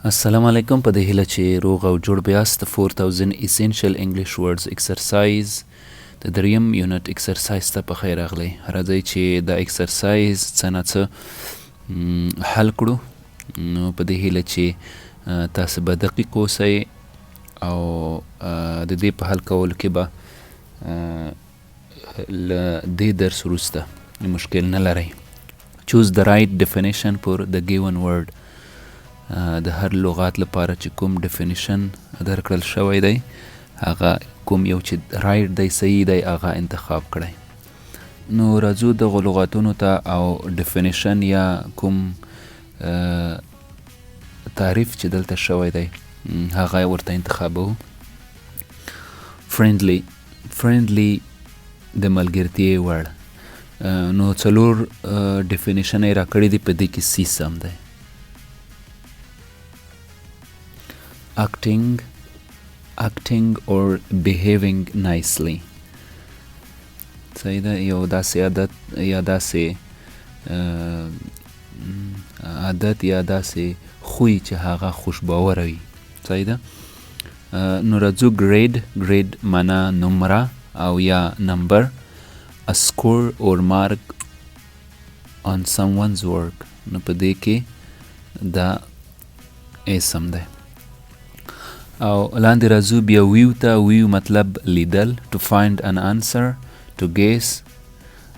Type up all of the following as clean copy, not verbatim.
السلام علیکم. په دې هیله چې روغ او جوړ بیاست. 4000 essential English words exercise د دریم یونټ اکسرسایز ته په خیر راغلی. راځئ چې دا اکسرسایز څه نه څه حل کړو. نو په دې هیله چې تاسو به دقیق اوسئ او د دې په حل کولو کې به له دې درس وروسته مشکل نه لرئ. choose the right definition for the given word. د هر لغات لپاره چې کوم ډیفینیشن درکړل شوی دی هغه کوم یو چې رایټ دی صحیح دی هغه انتخاب کړئ. نو راځو دغو لغاتونو ته او ډیفینیشن یا کوم تعریف چې دلته شوی دی هغه ورته انتخابوو. فرینډلی د ملګرتیا وړ. نو څلور ډیفینیشن یې راکړي دي، په دې کې سی سم دی. acting or behaving nicely. صحیح ده. یو داسې عادت یا داسې یا داسې خوی چې هغه خوشباوره وي. صحیح ده. نو راځو ګریډ معنا نمره او یا نمبر. a score or mark on someone's work. نو په دې کې دا اسم ده. او لاندې راځو بیا ویو ته. ویو مطلب لیدل. to find an answer, to guess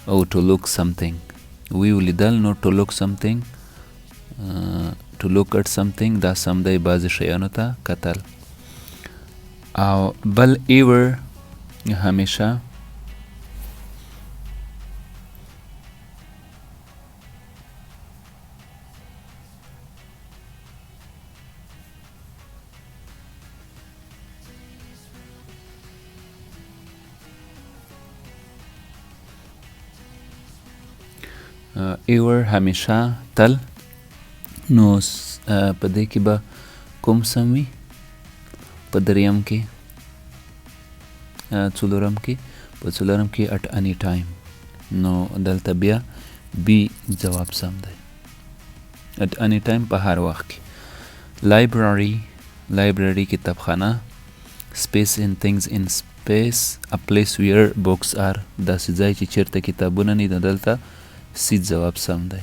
او to look something. ویو لیدل. نو to look something, to look at something دا سم دی. بعضې شیانو ته کتل. او بل ever همیشه. ایور همیشه تل. نو په دې کې به کوم سم وي؟ په دریم کې، څلورم کې. په څلورم کې at any time. نو دلته بیا بی جواب سم دی. at any time په هر وخت کې. library کتابخانه. space in things in space, a place where books are. داسې ځای چې چیرته کتابونه نه دي. دلته سی جواب سم دی.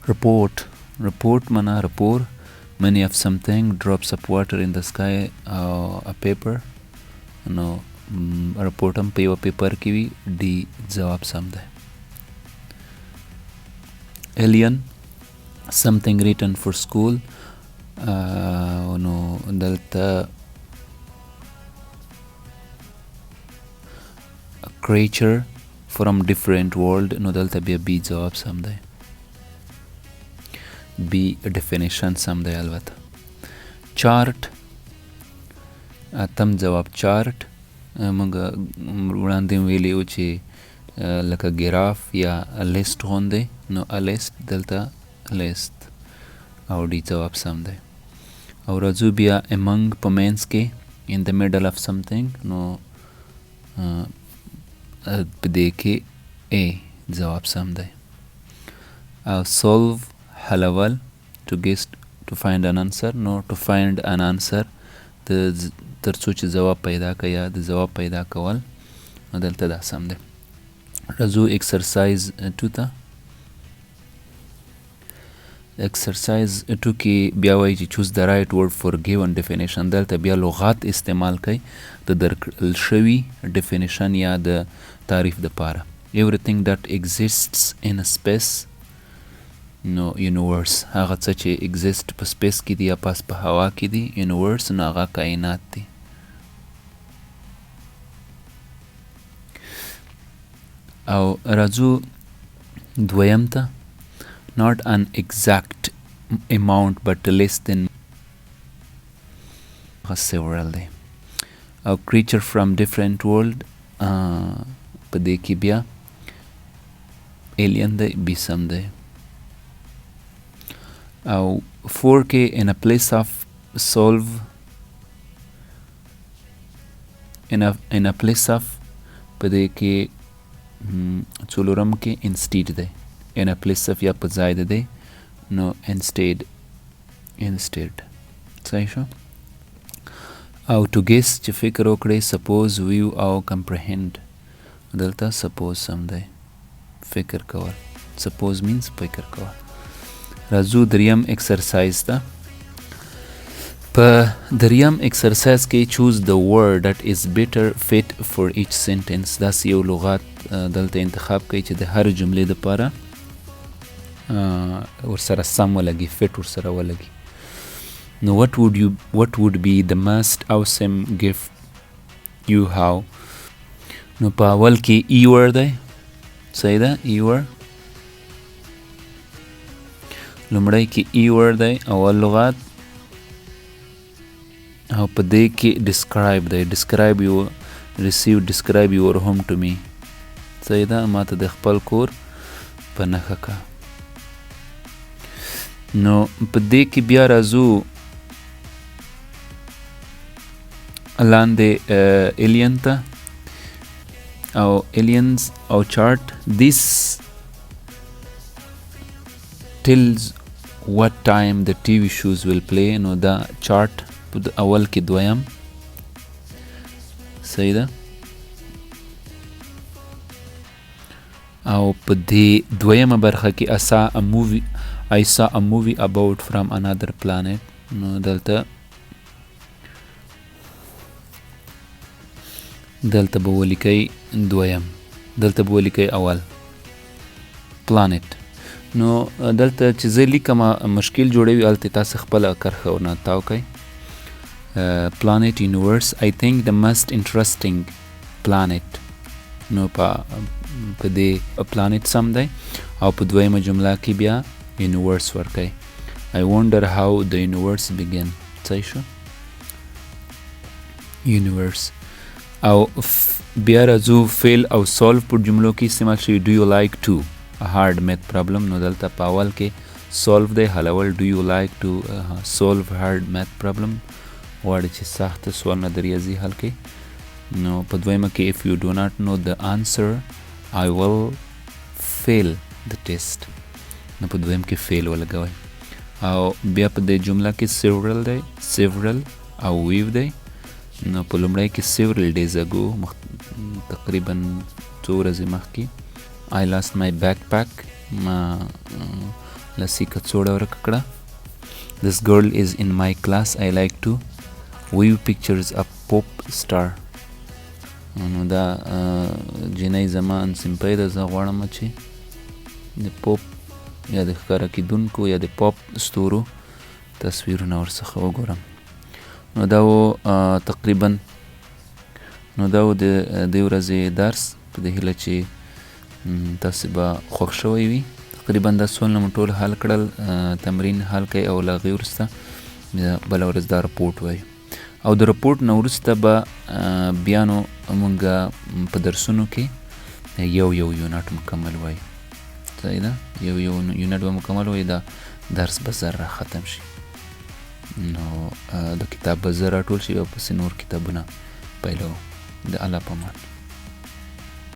report معنا رپور. many of something, drops of water in the sky, a paper. نو رپورټ هم په یوه پیپر کې وي. ډي جواب سم دی. alien something written for school. نو دلته creature from different world. نو دلته بیا بی جواب سم دی. بی ډیفینیشن سم دی البته. چارت اتم جواب چارت. موږ وړاندې ویلي وو چې لکه ګراف یا لیست غوندې. نو لیست دلته لیست او ډي جواب سم دی. او راځو بیا among په مینس کې in the middle of something. نو په دې کې A جواب سم دی. او solve حلول. to guess, to find an answer. نو to find an answer تر څو چې جواب پیدا کړه یا د جواب پیدا کول. نو دلته دا سم دی. راځو exercise 2 ته. exercise 2 کې بیا وایي چې choose the right word for given definition. دلته بیا لغات استعمال کړئ د درکړل شوي ډیفینیشن یا د تعریف دپاره. everything that exists in a space. نو universe هغه څه چې exist په سپیس کې دي یا پاس په هوا کې دي. universe نو هغه کائنات دي. او راځو دویم ته. not an exact amount but less than several دی. او creature from different world. په دې کې بیا alien دی. بی سم دی. او 4 کې in a place of solve. in a place of په دې کې څلورم کې instead دی. in a place of یا په ځای د دی. نو instead instead. صحیح شو. او to guess چې فکر وکړئ suppose view او comprehend. دلته suppose سم دی فکر کول. suppose means فکر کول. راځو دریم exercise ته. په دریم exercise کې choose the word that is better fit for each sentence. داسې یو لغات دلته انتخاب کوي چې د هر جملې دپاره ورسره سم ولګي فټ ورسره ولګي. نو what would be the most awesome gift you have. نو په اول کې ای ور دی صحیح ده ای ور لومړی کې ای ور دی اول لغات او په دې کې describe دی describe your home to me صحیح ده ما ته د خپل کور په نښه کا. نو په دې کې بیا راځو لاندې alien ته او aliens او chart. This tells what time the TV shows will play. نو دا chart په اول کې دویم صحیح ده او په دې دویمه برخه کې I saw a movie about from another planet. نو دلته به ولیکئ دویم دلته به ولیکئ اول planet. نو دلته چې زه لیکم مشکل جوړوي هلته تاسو خپله کرښه ورنه تاو کئ. planet universe I think the most interesting planet. نو په دې planet سم دی او په دویمه جمله کې بیا universe ورکئ. I wonder how the universe began. صحیح شو universe. او بیا راځو فیل او سولو پر جملو کې استعمال شوي. do you like to a hard math problem. نو دلته په اول کې سولو دی حلول. do you like to solve hard math problem غواړي چې سخته سوالونه د ریاضي حل کړي. نو په دویمه کې if you do not know the answer I will fail the test. نو په دویم کې فیل ولګوئ او بیا په دې جمله کې several او weave دی. نو په لومړی کې several days ago تقریبا څو ورځې مخکې I lost my backpack ما لسی کڅوړه ورکه کړه. This girl is in my class I like to weave pictures of pop star. نو دا جنۍ زما انسمپی ده زه غواړم چې د پوپ یا د ښکاره کیدونکو یا د پاپ ستورو تصویرونه ورڅخه وګورم. نو دا و تقریبا نو دا و د دې ورځې درس په دې هیله چې تاسې به خوښ شوی وي. تقریبا دا سوالونه مو ټول حل کړل. تمرین حل کړئ او له هغې وروسته بله ورځ دا رپورټ وایو او د رپورټ نه وروسته به بیا نو مونږ په درسونو کې یو یونټ مکمل وایو. صحیح ده یو یونټ به مکمل وایو. دا درس به زر را ختم شي. نو د کتاب به زه راټول شي او پسې نور کتابونه پیلوو. د الله په امان.